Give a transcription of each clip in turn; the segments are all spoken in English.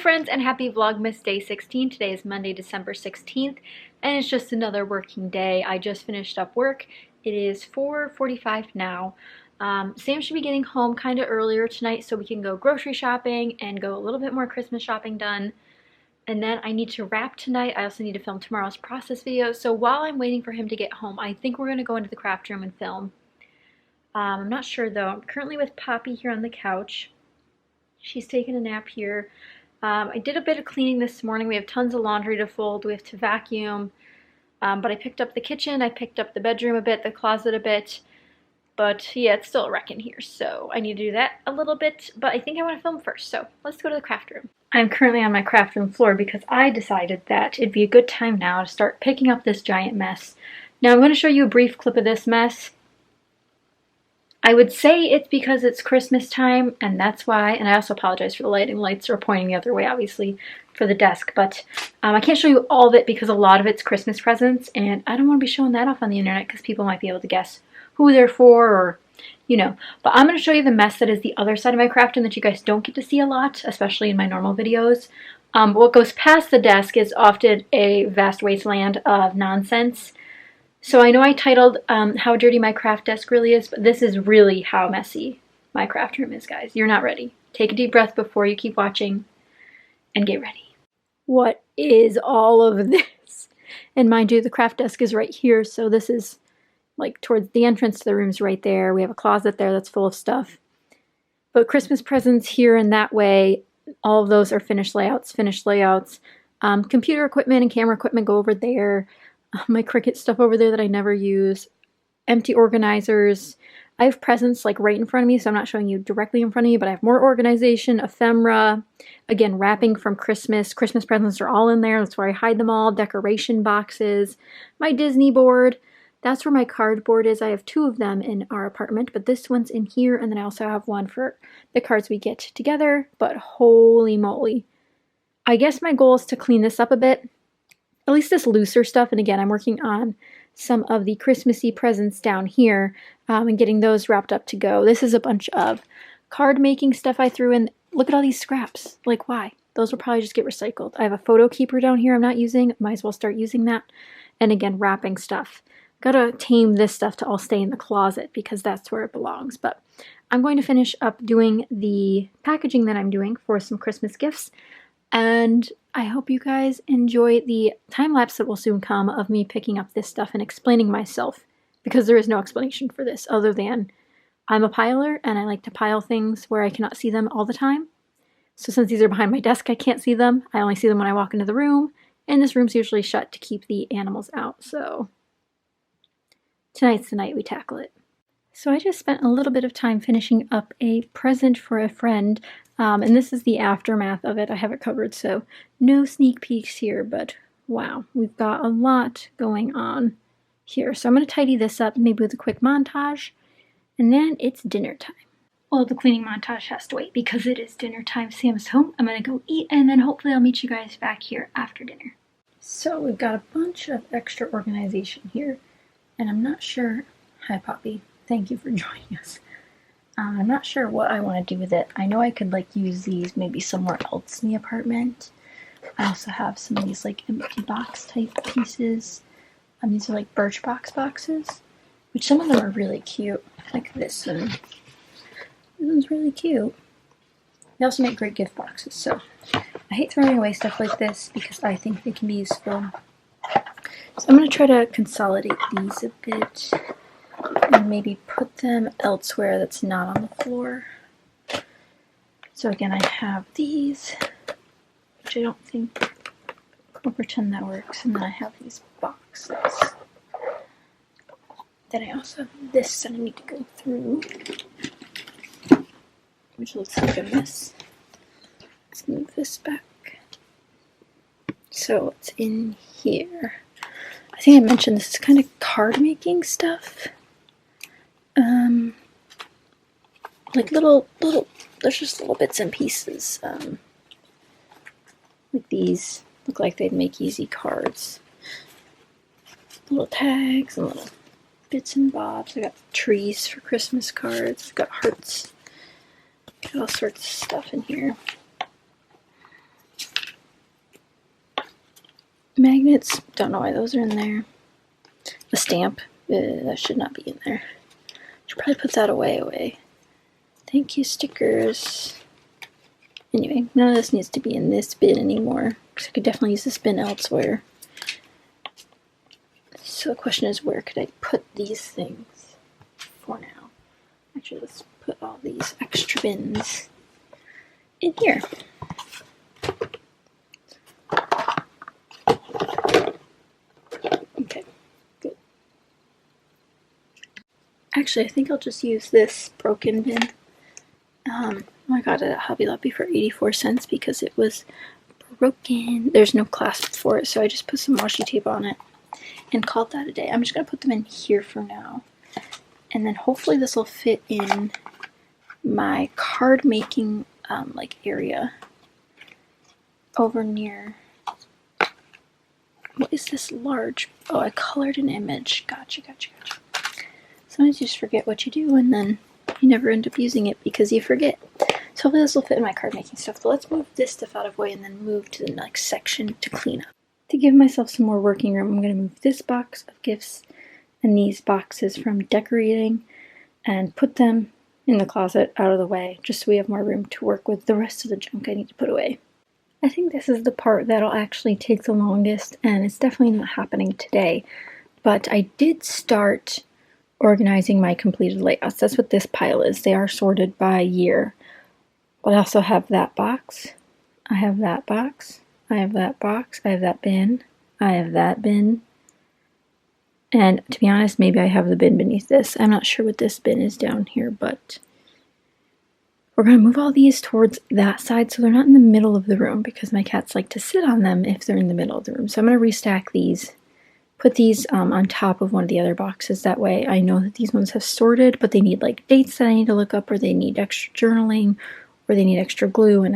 friends, and happy Vlogmas Day 16. Today is Monday, December 16th, and it's just another working day. I just finished up work. It is 4:45 now. Sam should be getting home kind of earlier tonight so we can go grocery shopping and go a little bit more Christmas shopping done. And then I need to wrap tonight. I also need to film tomorrow's process video. So while I'm waiting for him to get home, I think we're going to go into the craft room and film. I'm not sure though. I'm currently with Poppy here on the couch. She's taking a nap here. I did a bit of cleaning this morning. We have tons of laundry to fold. We have to vacuum. But I picked up the kitchen. I picked up the bedroom a bit, the closet a bit. But yeah, it's still a wreck in here. So I need to do that a little bit. But I think I want to film first. So let's go to the craft room. I'm currently on my craft room floor because I decided that it'd be a good time now to start picking up this giant mess. Now I'm going to show you a brief clip of this mess. I would say it's because it's Christmas time, and that's why, and I also apologize for the lighting. Lights are pointing the other way, obviously, for the desk, but I can't show you all of it because a lot of it's Christmas presents, and I don't want to be showing that off on the internet because people might be able to guess who they're for, or, you know. But I'm going to show you the mess that is the other side of my craft room that you guys don't get to see a lot, especially in my normal videos. What goes past the desk is often a vast wasteland of nonsense. So I know I titled how dirty my craft desk really is, but this is really how messy my craft room is, guys. You're not ready. Take a deep breath before you keep watching and get ready. What is all of this? And mind you, the craft desk is right here, so this is like towards the entrance to the room's right there. We have a closet there that's full of stuff. But Christmas presents here and that way, all of those are finished layouts. Computer equipment and camera equipment go over there. My Cricut stuff over there that I never use. Empty organizers. I have presents like right in front of me, so I'm not showing you directly in front of you, but I have more organization, ephemera. Again, wrapping from Christmas. Christmas presents are all in there. That's where I hide them all. Decoration boxes. My Disney board. That's where my cardboard is. I have two of them in our apartment, but this one's in here, and then I also have one for the cards we get together. But holy moly. I guess my goal is to clean this up a bit. At least this looser stuff, and again, I'm working on some of the Christmassy presents down here and getting those wrapped up to go. This is a bunch of card making stuff I threw in. Look at all these scraps. Like, why? Those will probably just get recycled. I have a photo keeper down here I'm not using. Might as well start using that. And again, wrapping stuff. Gotta tame this stuff to all stay in the closet because that's where it belongs. But I'm going to finish up doing the packaging that I'm doing for some Christmas gifts. And I hope you guys enjoy the time lapse that will soon come of me picking up this stuff and explaining myself, because there is no explanation for this other than I'm a piler and I like to pile things where I cannot see them all the time. So since these are behind my desk, I can't see them. I only see them when I walk into the room, and this room's usually shut to keep the animals out. So tonight's the night we tackle it. So I just spent a little bit of time finishing up a present for a friend. And this is the aftermath of it. I have it covered, so no sneak peeks here, but wow, we've got a lot going on here. So I'm going to tidy this up, maybe with a quick montage, and then it's dinner time. Well, the cleaning montage has to wait because it is dinner time. Sam's home. I'm going to go eat, and then hopefully I'll meet you guys back here after dinner. So we've got a bunch of extra organization here, and I'm not sure. Hi, Poppy. Thank you for joining us. I'm not sure what I want to do with it. I know I could like use these maybe somewhere else in the apartment. I also have some of these like empty box type pieces. These are like birch boxes, which some of them are really cute. Like this one. This one's really cute. They also make great gift boxes, so I hate throwing away stuff like this because I think they can be useful. So I'm going to try to consolidate these a bit. And maybe put them elsewhere that's not on the floor. So again, I have these, which I don't think, I'll pretend that works. And then I have these boxes. Then I also have this that I need to go through, which looks like a mess. Let's move this back. So it's in here. I think I mentioned this is kind of card making stuff. Like little, there's just little bits and pieces, like these, look like they'd make easy cards. Little tags and little bits and bobs. I got trees for Christmas cards, I've got hearts, got all sorts of stuff in here. Magnets, don't know why those are in there. A stamp, that should not be in there. Should probably put that away. Thank you stickers. Anyway, none of this needs to be in this bin anymore, because I could definitely use this bin elsewhere. So the question is, where could I put these things for now? Actually, let's put all these extra bins in here. Okay, good. Actually, I think I'll just use this broken bin. I got it at Hobby Lobby for 84 cents because it was broken. There's no clasp for it, so I just put some washi tape on it and called that a day. I'm just going to put them in here for now. And then hopefully this will fit in my card making like area over near, what is this large? Oh, I colored an image. Gotcha. Sometimes you just forget what you do and then you never end up using it because you forget. So hopefully this will fit in my card making stuff. So let's move this stuff out of the way and then move to the next section to clean up. To give myself some more working room, I'm going to move this box of gifts and these boxes from decorating and put them in the closet out of the way, just so we have more room to work with the rest of the junk I need to put away. I think this is the part that'll actually take the longest, and it's definitely not happening today, but I did start organizing my completed layouts. That's what this pile is. They are sorted by year, but I also have that box, I have that box, I have that box, I have that bin, I have that bin, and to be honest, maybe I have the bin beneath this. I'm not sure what this bin is down here, but we're going to move all these towards that side so they're not in the middle of the room because my cats like to sit on them if they're in the middle of the room. So I'm going to restack these, put these on top of one of the other boxes. That way I know that these ones have sorted, but they need like dates that I need to look up, or they need extra journaling, or they need extra glue, and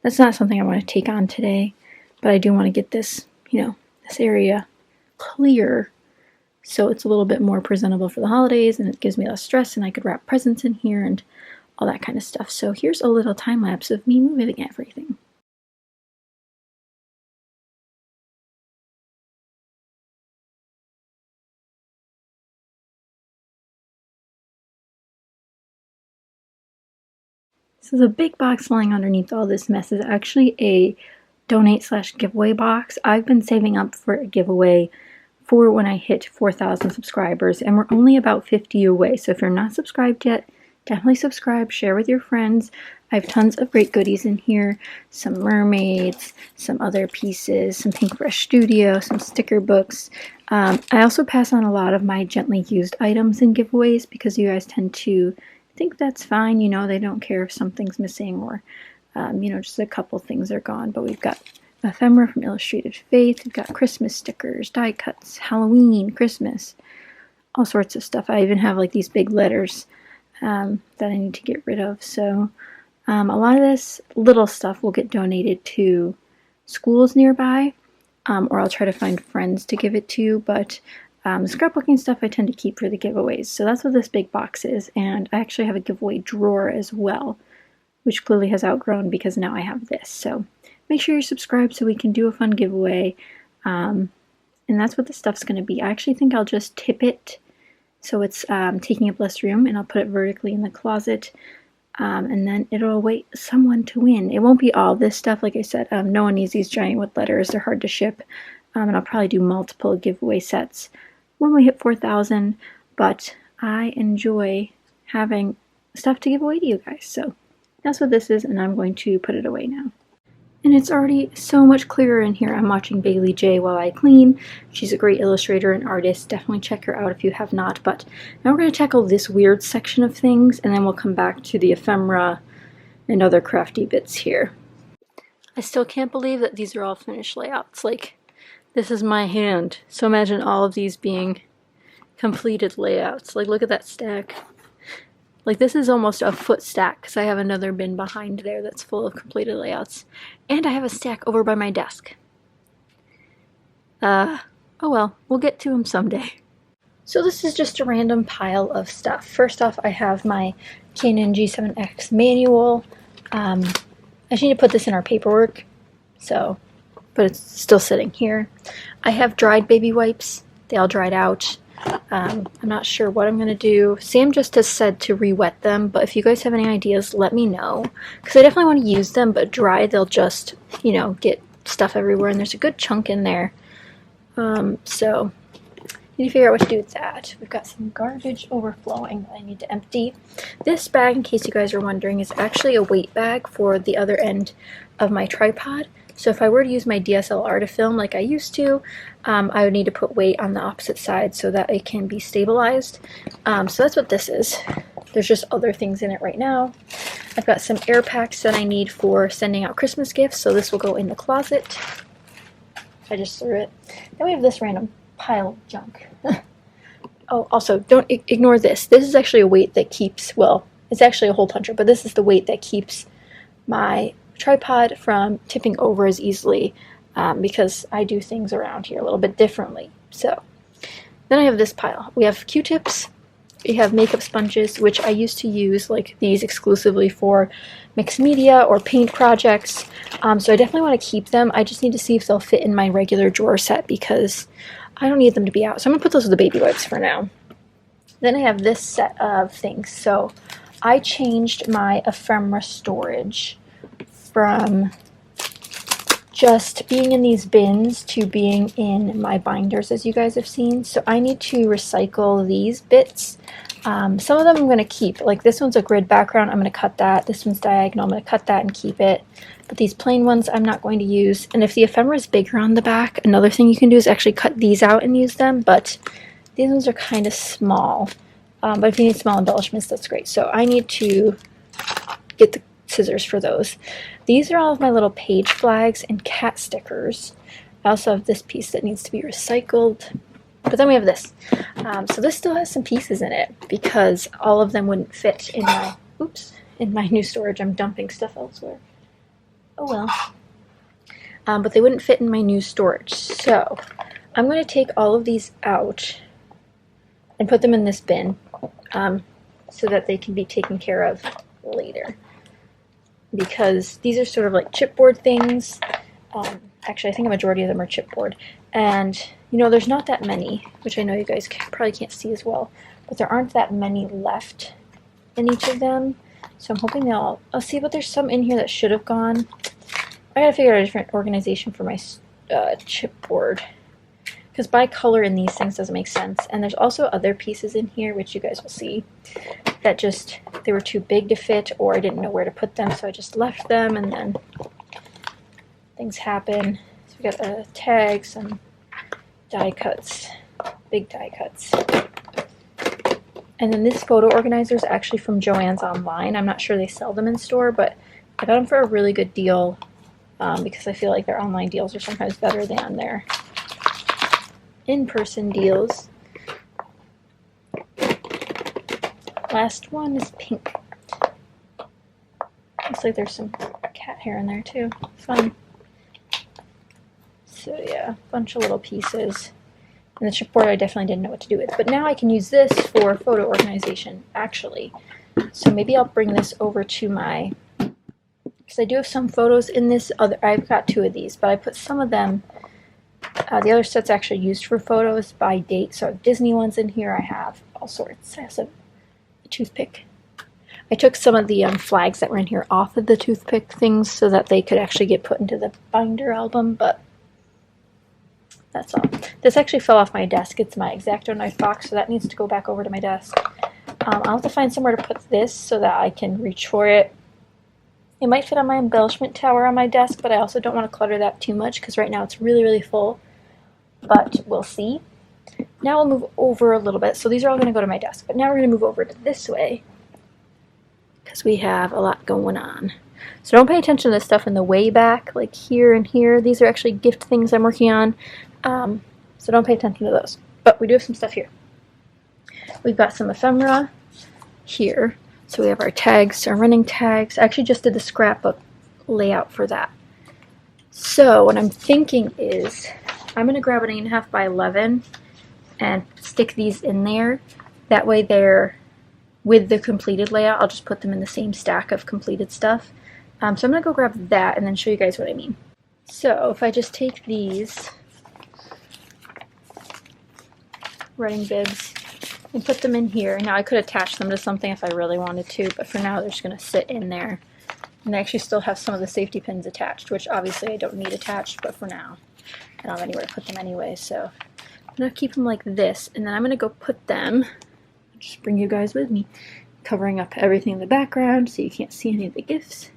that's not something I want to take on today, but I do want to get this, this area clear so it's a little bit more presentable for the holidays and it gives me less stress and I could wrap presents in here and all that kind of stuff. So here's a little time lapse of me moving everything. So the big box lying underneath all this mess is actually a donate/giveaway box. I've been saving up for a giveaway for when I hit 4,000 subscribers, and we're only about 50 away. So if you're not subscribed yet, definitely subscribe, share with your friends. I have tons of great goodies in here, some mermaids, some other pieces, some Pink Brush Studio, some sticker books. I also pass on a lot of my gently used items in giveaways because you guys tend to think that's fine. They don't care if something's missing or, just a couple things are gone. But we've got ephemera from Illustrated Faith. We've got Christmas stickers, die cuts, Halloween, Christmas, all sorts of stuff. I even have like these big letters that I need to get rid of. So a lot of this little stuff will get donated to schools nearby, or I'll try to find friends to give it to, but the scrapbooking stuff I tend to keep for the giveaways. So that's what this big box is, and I actually have a giveaway drawer as well, which clearly has outgrown because now I have this. So make sure you're subscribed so we can do a fun giveaway, and that's what the stuff's going to be. I actually think I'll just tip it so it's taking up less room, and I'll put it vertically in the closet, and then it'll await someone to win. It won't be all this stuff, like I said. No one needs these giant wood letters. They're hard to ship, and I'll probably do multiple giveaway sets when we hit 4,000, but I enjoy having stuff to give away to you guys. So that's what this is, and I'm going to put it away now. And it's already so much clearer in here. I'm watching Bailey J while I clean. She's a great illustrator and artist. Definitely check her out if you have not. But now we're going to tackle this weird section of things, and then we'll come back to the ephemera and other crafty bits here. I still can't believe that these are all finished layouts. Like, this is my hand. So imagine all of these being completed layouts. Like, look at that stack. Like, this is almost a foot stack because I have another bin behind there that's full of completed layouts. And I have a stack over by my desk. Oh well, we'll get to them someday. So this is just a random pile of stuff. First off, I have my Canon G7X manual. I just need to put this in our paperwork. So but it's still sitting here. I have dried baby wipes. They all dried out. I'm not sure what I'm going to do. Sam just has said to re-wet them, but if you guys have any ideas, let me know. Because I definitely want to use them, but dry, they'll just, you know, get stuff everywhere, and there's a good chunk in there. So, need to figure out what to do with that. We've got some garbage overflowing that I need to empty. This bag, in case you guys are wondering, is actually a weight bag for the other end of my tripod. So if I were to use my DSLR to film like I used to, I would need to put weight on the opposite side so that it can be stabilized. So that's what this is. There's just other things in it right now. I've got some air packs that I need for sending out Christmas gifts, so this will go in the closet. I just threw it. Then we have this random pile of junk. Oh, also, don't ignore this. This is actually a weight that keeps, well, it's actually a hole puncher, but this is the weight that keeps my tripod from tipping over as easily because I do things around here a little bit differently. So then I have this pile. We have Q-tips, we have makeup sponges, which I used to use like these exclusively for mixed media or paint projects, so I definitely want to keep them. I just need to see if they'll fit in my regular drawer set because I don't need them to be out. So I'm going to put those with the baby wipes for now. Then I have this set of things. So I changed my ephemera storage from just being in these bins to being in my binders, as you guys have seen. So I need to recycle these bits. Some of them I'm going to keep. Like this one's a grid background. I'm going to cut that. This one's diagonal. I'm going to cut that and keep it. But these plain ones I'm not going to use. And if the ephemera is bigger on the back, another thing you can do is actually cut these out and use them. But these ones are kind of small. But if you need small embellishments, that's great. So I need to get the scissors for those. These are all of my little page flags and cat stickers. I also have this piece that needs to be recycled. But then we have this. So this still has some pieces in it because all of them wouldn't fit in my, in my new storage. I'm dumping stuff elsewhere. Oh well. But they wouldn't fit in my new storage. So I'm going to take all of these out and put them in this bin so that they can be taken care of later. Because these are sort of like chipboard things. Actually, I think a majority of them are chipboard. And, you know, there's not that many, which I know you guys probably can't see as well, but there aren't that many left in each of them. So I'm hoping I'll see, but there's some in here that should have gone. I gotta figure out a different organization for my chipboard. Because by color in these things doesn't make sense. And there's also other pieces in here, which you guys will see, that just, they were too big to fit, or I didn't know where to put them, so I just left them, and then things happen. So we got a tag, some die cuts, big die cuts. And then this photo organizer is actually from Joann's online. I'm not sure they sell them in store, but I got them for a really good deal because I feel like their online deals are sometimes better than their in-person deals. Last one is pink. Looks like there's some cat hair in there too. Fun. So yeah, a bunch of little pieces. And the chipboard I definitely didn't know what to do with. But now I can use this for photo organization, actually. So maybe I'll bring this over to my, because I do have some photos in this other, I've got two of these, but I put some of them, the other set's actually used for photos by date. So I have Disney ones in here, I have all sorts. I have some toothpick. I took some of the flags that were in here off of the toothpick things so that they could actually get put into the binder album, but that's all. This actually fell off my desk. It's my X-Acto knife box, so that needs to go back over to my desk. I'll have to find somewhere to put this so that I can reach for it. It might fit on my embellishment tower on my desk, but I also don't want to clutter that too much because right now it's really, really full. But we'll see. Now we'll move over a little bit. So these are all going to go to my desk, but now we're going to move over to this way because we have a lot going on. So don't pay attention to the stuff in the way back, like here and here. These are actually gift things I'm working on. So don't pay attention to those. But we do have some stuff here. We've got some ephemera here. So we have our tags, our running tags. I actually just did the scrapbook layout for that. So what I'm thinking is I'm going to grab an 8.5 by 11 and stick these in there. That way they're with the completed layout. I'll just put them in the same stack of completed stuff. So I'm going to go grab that and then show you guys what I mean. So if I just take these writing bibs and put them in here, now I could attach them to something if I really wanted to, but for now they're just going to sit in there. And they actually still have some of the safety pins attached, which obviously I don't need attached, but for now I don't have anywhere to put them anyway, so I'm going to keep them like this, and then I'm going to go put them, just bring you guys with me, covering up everything in the background so you can't see any of the gifts.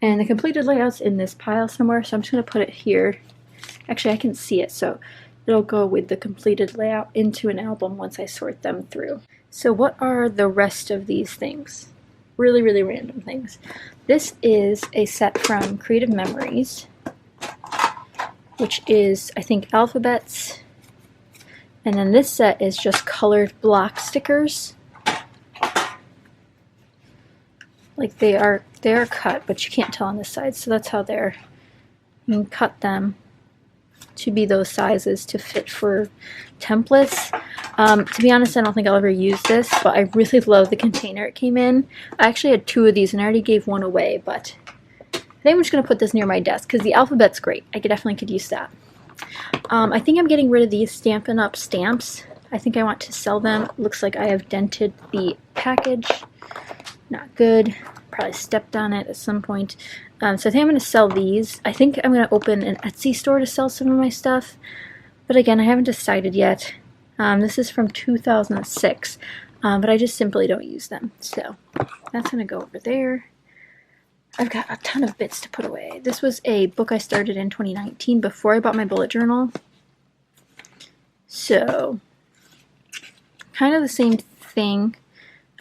And the completed layout's in this pile somewhere, so I'm just going to put it here. Actually, I can see it, so it'll go with the completed layout into an album once I sort them through. So what are the rest of these things? Really, really random things. This is a set from Creative Memories, which is, I think, alphabets. And then this set is just colored block stickers. Like they are cut, but you can't tell on this side, so that's how they're. You can cut them to be those sizes to fit for templates. To be honest, I don't think I'll ever use this, but I really love the container it came in. I actually had 2 of these and I already gave 1 away, but I think I'm just going to put this near my desk because the alphabet's great. I definitely could use that. I think I'm getting rid of these Stampin' Up! Stamps. I think I want to sell them. Looks like I have dented the package. Not good. Probably stepped on it at some point. So I think I'm going to sell these. I think I'm going to open an Etsy store to sell some of my stuff. But again, I haven't decided yet. This is from 2006. But I just simply don't use them. So that's going to go over there. I've got a ton of bits to put away. This was a book I started in 2019 before I bought my bullet journal. So, kind of the same thing.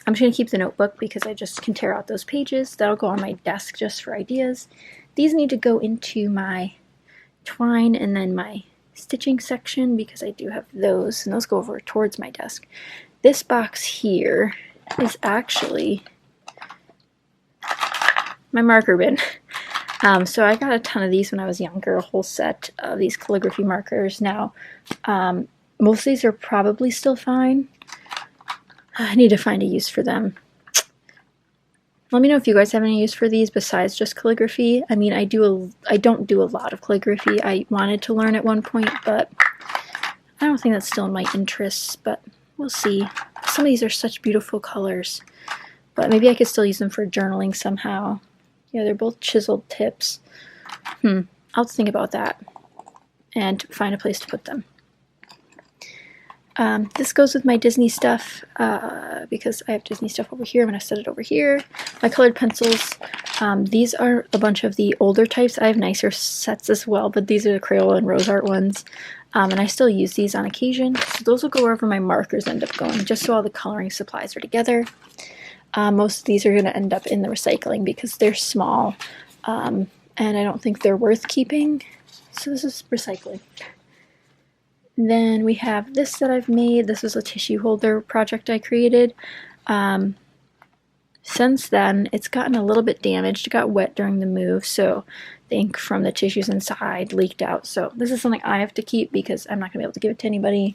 I'm just going to keep the notebook because I just can tear out those pages. That'll go on my desk just for ideas. These need to go into my twine and then my stitching section because I do have those, and those go over towards my desk. This box here is actually my marker bin. So I got a ton of these when I was younger, a whole set of these calligraphy markers. Now, most of these are probably still fine. I need to find a use for them. Let me know if you guys have any use for these besides just calligraphy. I mean, I don't do a lot of calligraphy. I wanted to learn at one point, but I don't think that's still in my interests, but we'll see. Some of these are such beautiful colors, but maybe I could still use them for journaling somehow. Yeah, they're both chiseled tips. I'll think about that and find a place to put them. This goes with my Disney stuff because I have Disney stuff over here. I'm going to set it over here. My colored pencils. These are a bunch of the older types. I have nicer sets as well, but these are the Crayola and Rose Art ones. And I still use these on occasion. So those will go wherever my markers end up going, just so all the coloring supplies are together. Most of these are going to end up in the recycling because they're small. And I don't think they're worth keeping. So this is recycling. Then we have this that I've made. This is a tissue holder project I created. Since then, it's gotten a little bit damaged. It got wet during the move, so the ink from the tissues inside leaked out. So this is something I have to keep because I'm not going to be able to give it to anybody.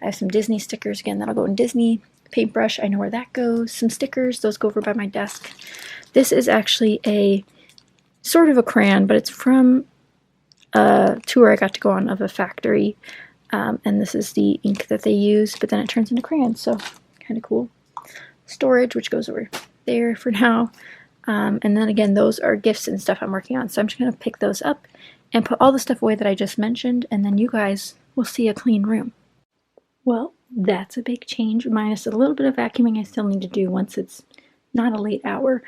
I have some Disney stickers. Again, that'll go in Disney. Paintbrush, I know where that goes. Some stickers, those go over by my desk. This is actually a sort of a crayon, but it's from a tour I got to go on of a factory. And this is the ink that they use, but then it turns into crayons, so kind of cool. Storage, which goes over there for now. And then again, those are gifts and stuff I'm working on, so I'm just going to pick those up and put all the stuff away that I just mentioned, and then you guys will see a clean room. Well, that's a big change, minus a little bit of vacuuming I still need to do once it's not a late hour.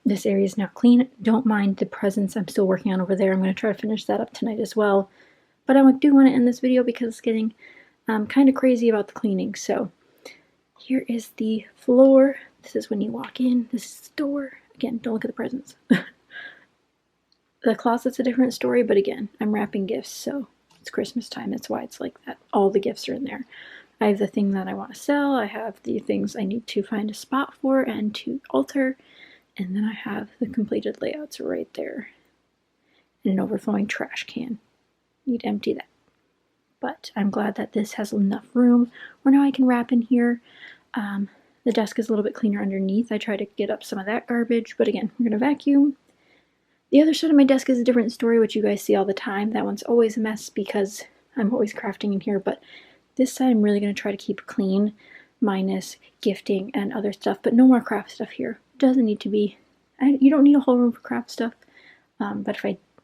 This area is now clean. Don't mind the presents I'm still working on over there. I'm going to try to finish that up tonight as well. But I do want to end this video because it's getting kind of crazy about the cleaning. So here is the floor. This is when you walk in. This is the door. Again, don't look at the presents. The closet's a different story, but again, I'm wrapping gifts, so it's Christmas time. That's why it's like that. All the gifts are in there. I have the thing that I want to sell. I have the things I need to find a spot for and to alter. And then I have the completed layouts right there. And an overflowing trash can. Need to empty that. But I'm glad that this has enough room where now I can wrap in here. The desk is a little bit cleaner underneath. I try to get up some of that garbage, but again, we're going to vacuum. The other side of my desk is a different story, which you guys see all the time. That one's always a mess because I'm always crafting in here, but this side I'm really going to try to keep clean, minus gifting and other stuff, but no more craft stuff here. It doesn't need to be. You don't need a whole room for craft stuff, but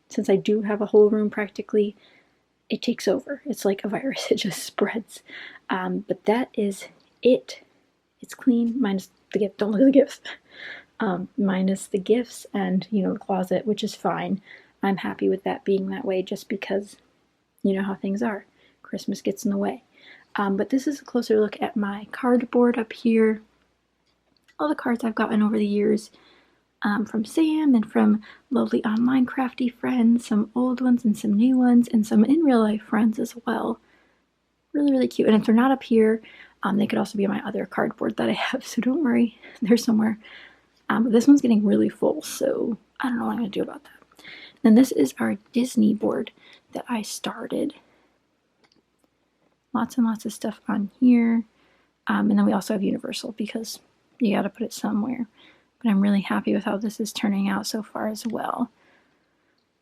since I do have a whole room practically, it takes over. It's like a virus, it just spreads. But that is it. It's clean, minus the gift. Don't look at the gifts. Minus the gifts and, you know, the closet, which is fine. I'm happy with that being that way just because you know how things are. Christmas gets in the way. But this is a closer look at my cardboard up here. All the cards I've gotten over the years from Sam and from lovely online crafty friends, some old ones and some new ones, and some in real life friends as well. Really, really cute. And if they're not up here, they could also be on my other cardboard that I have, so don't worry, they're somewhere. But this one's getting really full, so I don't know what I'm going to do about that. Then this is our Disney board that I started. Lots and lots of stuff on here. And then we also have Universal because you got to put it somewhere. But I'm really happy with how this is turning out so far as well.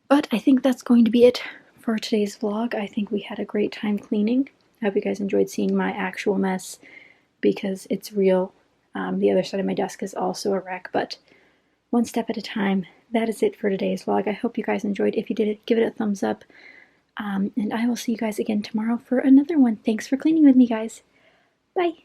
But I think that's going to be it for today's vlog. I think we had a great time cleaning. I hope you guys enjoyed seeing my actual mess because it's real. The other side of my desk is also a wreck, but one step at a time. That is it for today's vlog. I hope you guys enjoyed. If you did, give it a thumbs up. And I will see you guys again tomorrow for another one. Thanks for cleaning with me, guys. Bye.